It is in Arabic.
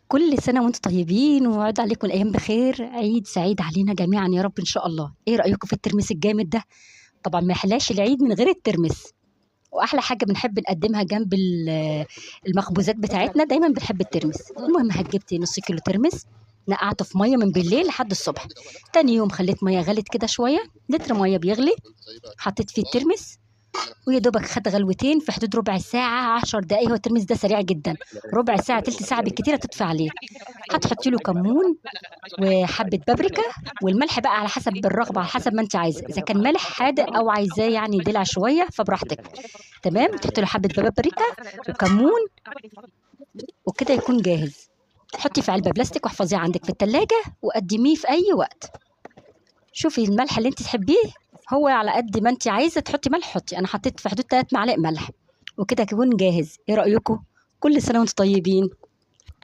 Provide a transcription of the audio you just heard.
كل سنة وانتم طيبين ويعود عليكم الأيام بخير. عيد سعيد علينا جميعا يا رب إن شاء الله. إيه رأيكم في الترمس الجامد ده؟ طبعا ما يحلاش العيد من غير الترمس. وأحلى حاجة بنحب نقدمها جنب المخبوزات بتاعتنا دايما بنحب الترمس. المهم هتجبت نص كيلو ترمس، نقعته في مية من بالليل لحد الصبح. تاني يوم خليت مية غلت كده شوية، لتر مية بيغلي، حطيت فيه الترمس ويا دوبك خد غلوتين في حدود ربع ساعة 10 دقايق. هو الترمس ده سريع جدا، ربع ساعة تلت ساعة بالكتير هتطفي عليه. هتحطي له كمون وحبة بابريكا والملح بقى على حسب الرغبة، على حسب ما انت عايزة، إذا كان مالح حادق أو عايزاه يعني دلع شوية فبراحتك. تمام، تحطي له حبة بابريكا وكمون وكده يكون جاهز. حطي في علبة بلاستيك واحفظيه عندك في التلاجة وقدميه في أي وقت. شوفي الملح اللي انت تحبيه، هو على قد ما انت عايزه تحطي ملح حطي. انا حطيت في حدود 3 معالق ملح وكده يكون جاهز. ايه رايكم؟ كل سنه وانتم طيبين.